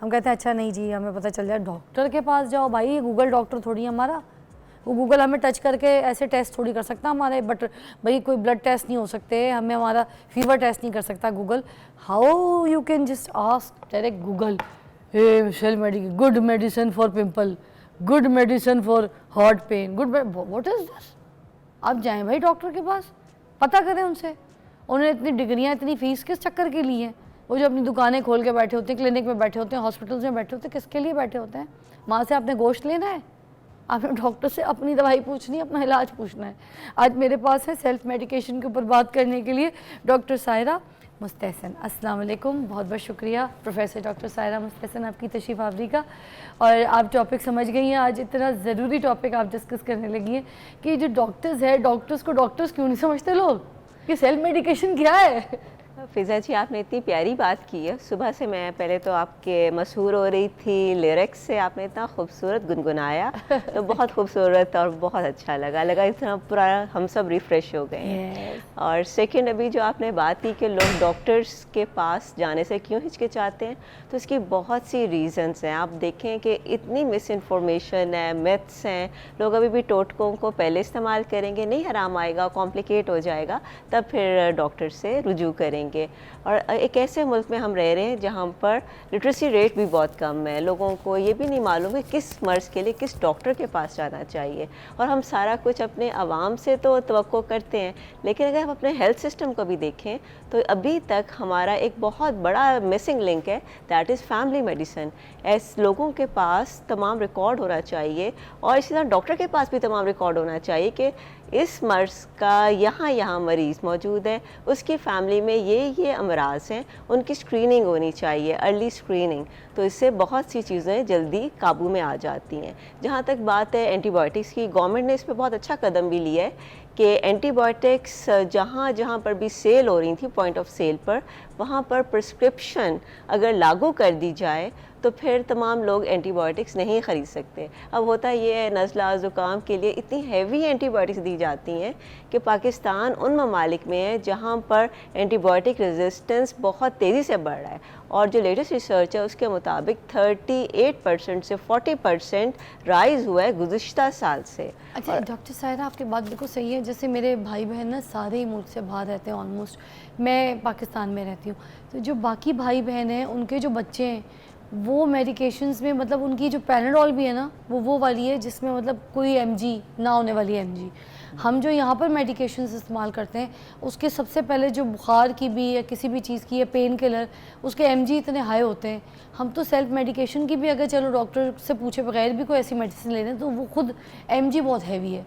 ہم کہتے ہیں اچھا نہیں جی ہمیں پتہ چل جائے ڈاکٹر کے پاس جاؤ بھائی, گوگل ڈاکٹر تھوڑی ہمارا, وہ گوگل ہمیں ٹچ کر کے ایسے ٹیسٹ تھوڑی کر سکتا ہمارے, بٹ بھائی کوئی بلڈ ٹیسٹ نہیں ہو سکتے, ہمیں ہمارا فیور ٹیسٹ نہیں کر سکتا Google. How you can just ask direct Google good medicine for pimple, good medicine for heart pain, good what is this. آپ جائیں بھائی ڈاکٹر کے پاس, پتہ کریں ان سے, انہوں نے اتنی ڈگریاں اتنی فیس کس چکر کے لی ہیں؟ وہ جو اپنی دکانیں کھول کے بیٹھے ہوتے ہیں, کلینک میں بیٹھے ہوتے ہیں, ہاسپٹلس میں بیٹھے ہوتے ہیں, کس کے لیے بیٹھے ہوتے ہیں؟ وہاں سے آپ نے گوشت لینا ہے, آپ نے ڈاکٹر سے اپنی دوائی پوچھنی ہے, اپنا علاج پوچھنا ہے. آج میرے پاس ہے سیلف میڈیکیشن کے اوپر بات کرنے کے لیے ڈاکٹر سائرہ مستحسن. السلام علیکم, بہت بہت شکریہ پروفیسر ڈاکٹر سائرہ مستحسن آپ کی تشریف آوری کا. اور آپ ٹاپک سمجھ گئی ہیں, آج اتنا ضروری ٹاپک آپ ڈسکس کرنے لگی ہیں کہ جو ڈاکٹرز ہے, ڈاکٹرز کو ڈاکٹرز کیوں نہیں سمجھتے لوگ, کہ سیلف میڈیکیشن کیا ہے؟ فضا جی آپ نے اتنی پیاری بات کی ہے. صبح سے میں پہلے تو آپ کے مسحور ہو رہی تھی لیرکس سے, آپ نے اتنا خوبصورت گنگنایا تو بہت خوبصورت اور بہت اچھا لگا اتنا پورا ہم سب ریفریش ہو گئے ہیں. اور سیکنڈ ابھی جو آپ نے بات کی کہ لوگ ڈاکٹرز کے پاس جانے سے کیوں ہچکچاتے ہیں, تو اس کی بہت سی ریزنز ہیں. آپ دیکھیں کہ اتنی مس انفارمیشن ہے, میتھس ہیں, لوگ ابھی بھی ٹوٹکوں کو پہلے استعمال کریں گے, نہیں آرام آئے گا, کمپلیکیٹ ہو جائے گا, تب پھر ڈاکٹر سے رجوع کریں گے. اور ایک ایسے ملک میں ہم رہ رہے ہیں جہاں پر لٹریسی ریٹ بھی بہت کم ہے, لوگوں کو یہ بھی نہیں معلوم ہے کس مرض کے لیے کس ڈاکٹر کے پاس جانا چاہیے. اور ہم سارا کچھ اپنے عوام سے تو توقع کرتے ہیں, لیکن اگر ہم اپنے ہیلتھ سسٹم کو بھی دیکھیں تو ابھی تک ہمارا ایک بہت بڑا مسنگ لنک ہے, دیٹ از فیملی میڈیسن. ایسے لوگوں کے پاس تمام ریکارڈ ہونا چاہیے, اور اسی طرح ڈاکٹر کے پاس بھی تمام ریکارڈ ہونا چاہیے کہ اس مرض کا یہاں مریض موجود ہے, اس کی فیملی میں یہ امراض ہیں, ان کی اسکریننگ ہونی چاہیے, ارلی اسکریننگ. تو اس سے بہت سی چیزیں جلدی قابو میں آ جاتی ہیں. جہاں تک بات ہے اینٹی بایوٹکس کی, گورنمنٹ نے اس پہ بہت اچھا قدم بھی لیا ہے کہ اینٹی بایوٹکس جہاں پر بھی سیل ہو رہی تھی, پوائنٹ آف سیل پر, وہاں پر پرسکرپشن اگر لاگو کر دی جائے تو پھر تمام لوگ اینٹی بایوٹکس نہیں خرید سکتے. اب ہوتا یہ ہے نزلہ زکام کے لیے اتنی ہیوی اینٹی بایوٹکس دی جاتی ہیں کہ پاکستان ان ممالک میں ہے جہاں پر اینٹی بایوٹک ریزسٹنس بہت تیزی سے بڑھ رہا ہے. اور جو لیٹسٹ ریسرچ ہے اس کے مطابق 38% سے 40% رائز ہوا ہے گزشتہ سال سے. اچھا ڈاکٹر سائرہ آپ کی بات بالکل صحیح ہے. جیسے میرے بھائی بہن نا سارے ہی ملک سے باہر رہتے ہیں آلموسٹ, میں پاکستان میں رہتی ہوں, تو جو باقی بھائی بہن ہیں ان کے جو بچے ہیں وہ میڈیکیشنز میں مطلب ان کی جو پیناڈول بھی ہے نا وہ والی ہے جس میں مطلب کوئی ایم جی نہ ہونے والی ایم جی. ہم جو یہاں پر میڈیکیشنز استعمال کرتے ہیں اس کے سب سے پہلے جو بخار کی بھی یا کسی بھی چیز کی یا پین کلر, اس کے ایم جی اتنے ہائی ہوتے ہیں. ہم تو سیلف میڈیکیشن کی بھی اگر چلو ڈاکٹر سے پوچھے بغیر بھی کوئی ایسی میڈیسن لے رہے ہیں تو وہ خود ایم جی بہت ہیوی ہے.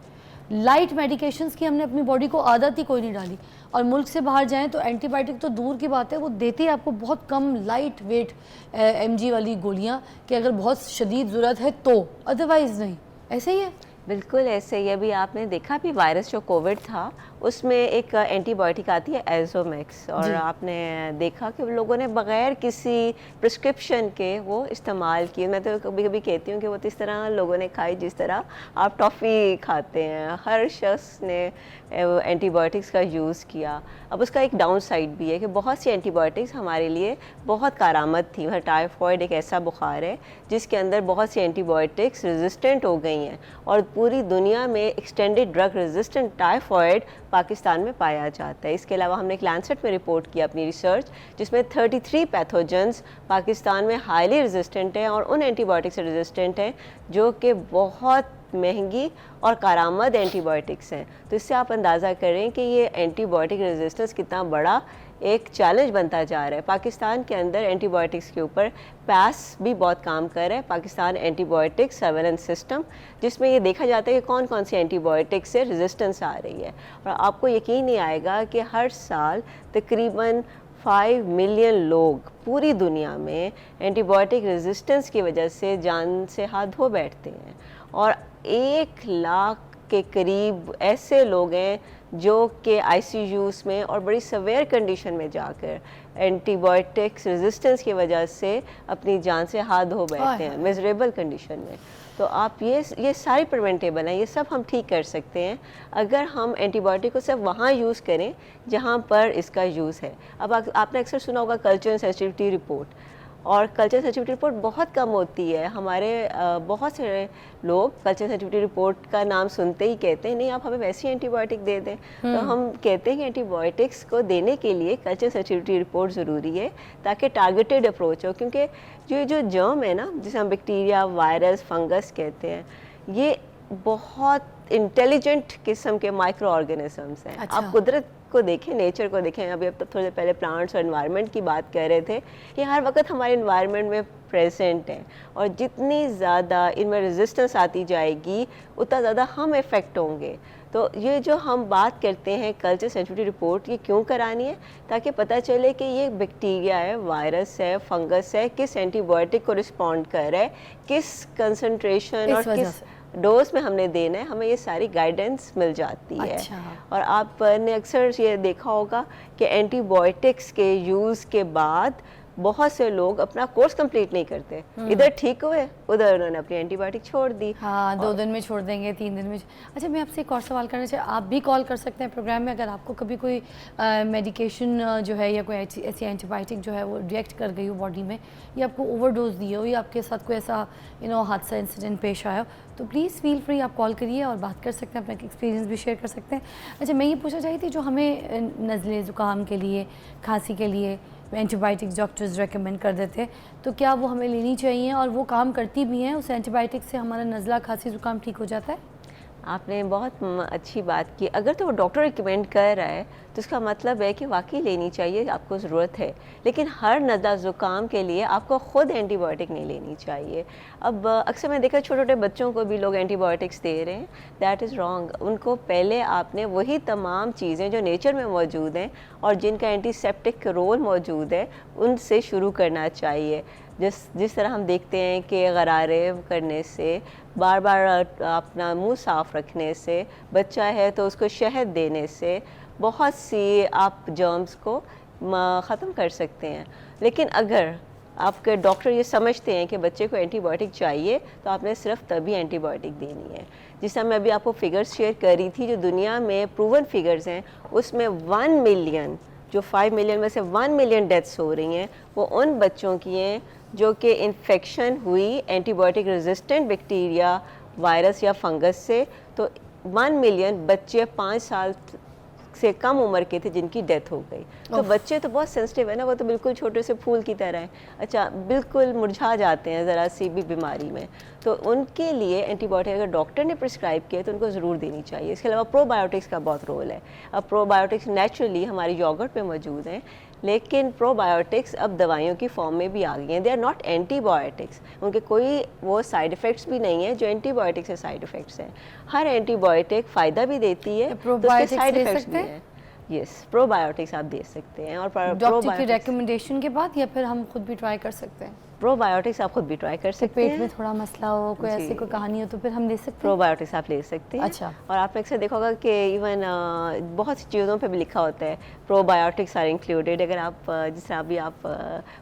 لائٹ میڈیکیشنز کی ہم نے اپنی باڈی کو عادت ہی کوئی نہیں ڈالی. اور ملک سے باہر جائیں تو اینٹی بائیوٹک تو دور کی بات ہے, وہ دیتی ہے آپ کو بہت کم لائٹ ویٹ ایم جی والی گولیاں, کہ اگر بہت شدید ضرورت ہے تو, ادروائز نہیں. ایسے ہی ہے بالکل ایسے ہی. ابھی آپ نے دیکھا بھی وائرس جو کووڈ تھا اس میں ایک اینٹی بایوٹک آتی ہے ایزومیکس, اور آپ نے دیکھا کہ لوگوں نے بغیر کسی پرسکرپشن کے وہ استعمال کیے. میں تو کبھی کبھی کہتی ہوں کہ وہ اس طرح لوگوں نے کھائی جس طرح آپ ٹافی کھاتے ہیں. ہر شخص نے اینٹی بایوٹکس کا یوز کیا. اب اس کا ایک ڈاؤن سائڈ بھی ہے کہ بہت سی اینٹی بایوٹکس ہمارے لیے بہت کارآمد تھی. ٹائیفائڈ ایک ایسا بخار ہے جس کے اندر بہت سی اینٹی بایوٹکس ریزسٹنٹ ہو گئی ہیں, اور پوری دنیا میں extended drug resistant typhoid Pakistan میں پایا جاتا ہے. اس کے علاوہ ہم نے لینسٹ میں رپورٹ کیا اپنی ریسرچ جس میں 33 پیتھوجنز پاکستان میں ہائیلی ریزسٹنٹ ہیں, اور ان اینٹی بایوٹکس سے ریزسٹنٹ ہیں جو کہ بہت مہنگی اور کارآمد اینٹی بایوٹکس ہیں. تو اس سے آپ اندازہ کریں کہ یہ اینٹی بایوٹک ریزسٹنس کتنا بڑا ایک چیلنج بنتا جا رہا ہے. پاکستان کے اندر اینٹی بایوٹکس کے اوپر پیس بھی بہت کام کر رہا ہے, Pakistan antibiotic surveillance system, جس میں یہ دیکھا جاتا ہے کہ کون کون سی اینٹی بایوٹک سے ریزسٹنس آ رہی ہے. اور آپ کو یقین نہیں آئے گا کہ ہر سال تقریباً 5 ملین لوگ پوری دنیا میں اینٹی بایوٹک ریزسٹنس کی وجہ سے جان سے ہاتھ دھو بیٹھتے ہیں, اور 1 لاکھ کے قریب ایسے لوگ ہیں جو کہ آئی سی یوز میں اور بڑی سویئر کنڈیشن میں جا کر اینٹی بایوٹکس ریزسٹنس کی وجہ سے اپنی جان سے ہاتھ دھو بیٹھتے ہیں میزریبل کنڈیشن میں. تو آپ یہ ساری پریونٹیبل ہیں, یہ سب ہم ٹھیک کر سکتے ہیں اگر ہم اینٹی بایوٹک کو صرف وہاں یوز کریں جہاں پر اس کا یوز ہے. اب آپ نے اکثر سنا ہوگا کلچر سینسٹیوٹی رپورٹ, اور کلچر سینسٹیوٹی رپورٹ بہت کم ہوتی ہے. ہمارے بہت سے لوگ کلچر سینسٹیوٹی رپورٹ کا نام سنتے ہی کہتے ہیں نہیں آپ ہمیں ویسی اینٹی بایوٹک دے دیں. تو ہم کہتے ہیں کہ اینٹی بایوٹکس کو دینے کے لیے کلچر سینسٹیوٹی رپورٹ ضروری ہے تاکہ ٹارگیٹڈ اپروچ ہو, کیونکہ یہ جو جرم ہے نا جسے ہم بیکٹیریا, وائرس, فنگس کہتے ہیں, یہ بہت انٹیلیجنٹ قسم کے مائکرو آرگینزمس ہیں. آپ قدرت کو دیکھیں, نیچر کو دیکھیں. ابھی اب تھوڑے دیر پہلے پلانٹس اور انوائرمنٹ کی بات کر رہے تھے, یہ ہر وقت ہمارے انوائرمنٹ میں پریزنٹ ہیں, اور جتنی زیادہ ان میں ریزسٹنس آتی جائے گی اتنا زیادہ ہم افیکٹ ہوں گے. تو یہ جو ہم بات کرتے ہیں کلچر سینسٹیوٹی رپورٹ, یہ کیوں کرانی ہے؟ تاکہ پتہ چلے کہ یہ بیکٹیریا ہے, وائرس ہے, فنگس ہے, کس اینٹی بایوٹک کو رسپونڈ کر رہا ہے, کس کنسنٹریشن اور کس ڈوز میں ہم نے دینا ہے. ہمیں یہ ساری گائیڈنس مل جاتی ہے. اور آپ نے اکثر یہ دیکھا ہوگا کہ اینٹی بایوٹکس کے یوز کے بعد بہت سے لوگ اپنا کورس کمپلیٹ نہیں کرتے, ادھر ٹھیک ہوئے ادھر انہوں نے اپنی اینٹی بایوٹک چھوڑ دی. ہاں 2 دن میں چھوڑ دیں گے, 3 دن میں. اچھا میں آپ سے ایک اور سوال کرنا چاہیے, آپ بھی کال کر سکتے ہیں پروگرام میں اگر آپ کو کبھی کوئی میڈیکیشن جو ہے یا کوئی ایسی اینٹی بایوٹک جو ہے وہ ریئیکٹ کر گئی ہو باڈی میں, یا آپ کو اوور ڈوز دی ہو, یا آپ کے ساتھ کوئی ایسا حادثہ انسیڈنٹ پیش آیا ہو, تو پلیز فیل فری آپ کال کریے اور بات کر سکتے ہیں, اپنا ایکسپیرینس بھی شیئر کر سکتے ہیں. اچھا میں یہ پوچھنا چاہیے تھی, جو ہمیں نزلے زکام کے لیے, کھانسی کے لیے اینٹی بایوٹکس ڈاکٹرز ریکمینڈ کر دیتے ہیں, تو کیا وہ ہمیں لینی چاہیے اور وہ کام کرتی بھی ہیں؟ اس اینٹی بایوٹک سے ہمارا نزلہ, کھانسی, زکام ٹھیک ہو جاتا ہے؟ آپ نے بہت اچھی بات کی. اگر تو وہ ڈاکٹر ریکمینڈ کر رہا ہے تو اس کا مطلب ہے کہ واقعی لینی چاہیے, آپ کو ضرورت ہے. لیکن ہر نزلہ زکام کے لیے آپ کو خود اینٹی بایوٹک نہیں لینی چاہیے. اب اکثر میں دیکھا چھوٹے چھوٹے بچوں کو بھی لوگ اینٹی بایوٹکس دے رہے ہیں, دیٹ از رانگ. ان کو پہلے آپ نے وہی تمام چیزیں جو نیچر میں موجود ہیں اور جن کا اینٹی سیپٹک رول موجود ہے ان سے شروع کرنا چاہیے. جس طرح ہم دیکھتے ہیں کہ غرارے کرنے سے, بار بار اپنا منہ صاف رکھنے سے, بچہ ہے تو اس کو شہد دینے سے بہت سی آپ جرمز کو ختم کر سکتے ہیں. لیکن اگر آپ کے ڈاکٹر یہ سمجھتے ہیں کہ بچے کو اینٹی بایوٹک چاہیے تو آپ نے صرف تبھی اینٹی بایوٹک دینی ہے. جس طرح میں ابھی آپ کو فگرز شیئر کر رہی تھی, جو دنیا میں پروون فگرز ہیں, اس میں 1 ملین, جو 5 ملین میں سے 1 ملین ڈیتھس ہو رہی ہیں وہ ان بچوں کی ہیں جو کہ انفیکشن ہوئی antibiotic resistant bacteria, virus یا فنگس سے. تو 1 ملین بچے 5 سال سے کم عمر کے تھے جن کی ڈیتھ ہو گئی. تو بچے تو بہت سینسٹیو ہے نا, وہ تو بالکل چھوٹے سے پھول کی طرح ہیں, اچھا بالکل مرجھا جاتے ہیں ذرا سی بھی بیماری میں. تو ان کے لیے اینٹی بایوٹک اگر ڈاکٹر نے پرسکرائب کیا تو ان کو ضرور دینی چاہیے. اس کے علاوہ پرو بایوٹکس کا بہت رول ہے. اب پرو بایوٹکس نیچرلی ہماری یوگرٹ پہ موجود ہیں, لیکن پرو بایوٹکس اب دوائیوں کی فارم میں بھی آ گئی ہیں. They are not antibiotics, ان کے کوئی وہ سائیڈ افیکٹس بھی نہیں ہیں جو اینٹی بایوٹکس سے سائیڈ افیکٹس ہیں. ہر اینٹی بایوٹک فائدہ بھی دیتی ہے تو اس کے سائیڈ افیکٹس بھی ہیں. یس, پرو بایوٹکس آپ دے سکتے ہیں. اور ڈاکٹر کی ریکمنڈیشن کے بعد, یا پھر ہم خود بھی ٹرائی کر سکتے ہیں؟ پرو بایوٹکس آپ خود بھی ٹرائی کر سکتے ہیں. پیٹ میں تھوڑا مسئلہ ہو, کوئی ایسی کوئی کہانی ہو, تو پھر ہم لے سکتے ہیں پرو بایوٹکس آپ لے سکتے ہیں. اچھا. اور آپ نے اکثر دیکھا ہوگا کہ ایون بہت سی چیزوں پہ بھی لکھا ہوتا ہے پرو بایوٹکس آر انکلوڈیڈ. اگر آپ جس طرح ابھی آپ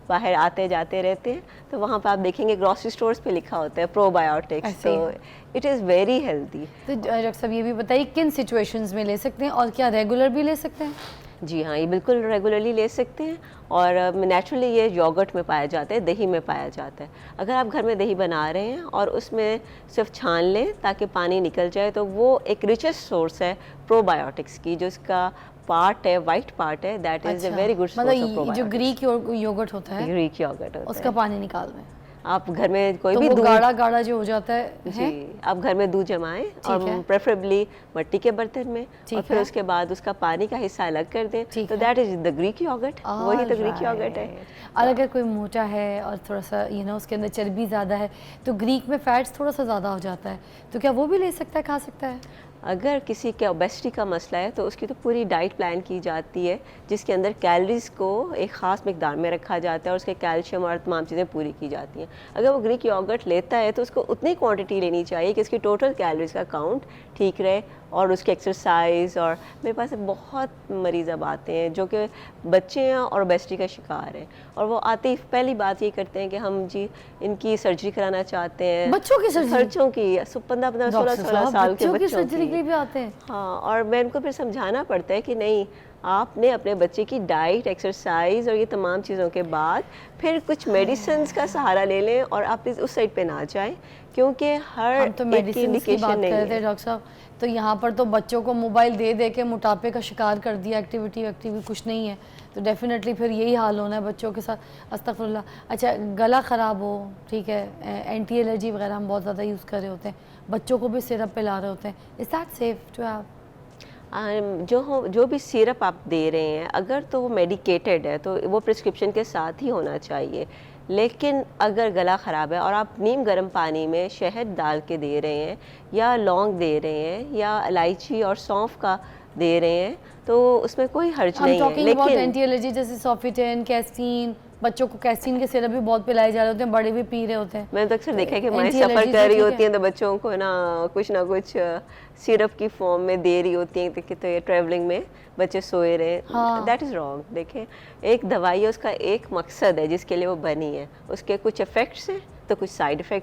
باہر آتے جاتے رہتے ہیں تو وہاں پہ آپ دیکھیں گے گروسری اسٹورز پہ لکھا ہوتا ہے پرو بایوٹکس. تو اٹ از ویری ہیلدی. تو ڈاکٹر صاحب یہ بھی بتائیے کن سچویشنز میں لے سکتے ہیں, اور کیا ریگولر بھی لے سکتے ہیں؟ جی ہاں, یہ بالکل ریگولرلی لے سکتے ہیں. اور نیچرلی یہ یوگرٹ میں پایا جاتا ہے, دہی میں پایا جاتا ہے. اگر آپ گھر میں دہی بنا رہے ہیں اور اس میں صرف چھان لیں تاکہ پانی نکل جائے, تو وہ ایک ریچسٹ سورس ہے پرو بایوٹکس کی. جو اس کا پارٹ ہے, وائٹ پارٹ ہے, that is a very good source of pro biotics. جو گریک یوگرٹ ہوتا ہے, گریک یوگرٹ ہوتا ہے, اس کا پانی نکال دیں. آپ گھر میں کوئی بھی دودھ گاڑھا گاڑھا جو ہو جاتا ہے, جی آپ گھر میں دودھ جمائیں اور پریفریبلی مٹی کے برتن میں, اور پھر اس کے بعد اس کا پانی کا حصہ الگ کر دیں. تو that is the Greek yoghurt, وہی تو گریک یوگرٹ ہے. اور اگر کوئی موٹا ہے اور تھوڑا سا اس کے اندر چربی زیادہ ہے, تو گریک میں فیٹس تھوڑا سا زیادہ ہو جاتا ہے, تو کیا وہ بھی لے سکتا ہے, کھا سکتا ہے؟ اگر کسی کے اوبیسٹی کا مسئلہ ہے تو اس کی تو پوری ڈائٹ پلان کی جاتی ہے, جس کے اندر کیلریز کو ایک خاص مقدار میں رکھا جاتا ہے اور اس کے کیلشیم اور تمام چیزیں پوری کی جاتی ہیں. اگر وہ گریک یوگرٹ لیتا ہے تو اس کو اتنی کوانٹٹی لینی چاہیے کہ اس کی ٹوٹل کیلریز کا کاؤنٹ ٹھیک رہے, اور اس کی ایکسرسائز. اور میرے پاس بہت مریض اب آتے ہیں جو کہ بچے ہیں اور اوبیسٹی کا شکار ہیں, اور وہ آتے ہی پہلی بات یہ کرتے ہیں کہ ہم جی ان کی سرجری کرانا چاہتے ہیں. بچوں کی سرجری؟ بچوں کی 15-16 سال کے بچوں کی بھی آتے ہیں. ہاں, اور میں ان کو پھر سمجھانا پڑتا ہے کہ نہیں, آپ نے اپنے بچے کی ڈائٹ، ایکسرسائز اور یہ تمام چیزوں کے بعد پھر کچھ میڈیسنز کا سہارا لے لیں اور آپ اس سائڈ پہ نہ جائیں، کیونکہ ہر ہم تو ایک کی میڈیسنس کی انڈیکیشن بات کر نہیں رہے تھے ہے۔ ڈاکٹر صاحب، تو یہاں پر تو بچوں کو موبائل دے دے کے موٹاپے کا شکار کر دیا، ایکٹیویٹی کچھ نہیں ہے، تو ڈیفینیٹلی پھر یہی حال ہونا ہے بچوں کے ساتھ، استغفر اللہ۔ اچھا گلا خراب ہو، ٹھیک ہے، اینٹی الرجی وغیرہ ہم بہت زیادہ یوز کر رہے ہوتے ہیں، بچوں کو بھی سیرپ پلا رہے ہوتے ہیں، is that safe to have? جو بھی سیرپ آپ دے رہے ہیں اگر تو وہ میڈیکیٹڈ ہے تو وہ پرسکرپشن کے ساتھ ہی ہونا چاہیے، لیکن اگر گلا خراب ہے اور آپ نیم گرم پانی میں شہد ڈال کے دے رہے ہیں یا لونگ دے رہے ہیں یا الائچی اور سونف کا دے رہے ہیں تو اس میں کوئی حرج ہم نہیں ہے، ٹاکنگ اباؤٹ لیکن اینٹی الرجی جیسے سوفیٹین، کیسٹین، بچوں کو کیسٹین کے سیرپ بھی بہت پلائے جا رہے ہوتے ہیں، بڑے بھی پی رہے ہوتے ہیں۔ میں نے تو اکثر دیکھا ہے کہ مائیں اینٹی سفر الرجی کر سے رہی ٹھیک ہوتی ہے؟ ہیں تو بچوں کو نہ کچھ سیرپ کی فارم میں دے رہی ہوتی ہیں کہ تو یہ ٹریولنگ میں بچے سوئے رہے، دیٹ از رانگ۔ دیکھیں ایک دوائی ہے، اس کا ایک مقصد ہے جس کے لیے وہ بنی ہے، اس کے کچھ افیکٹس ہیں تو کچھ سائیڈ افیکٹ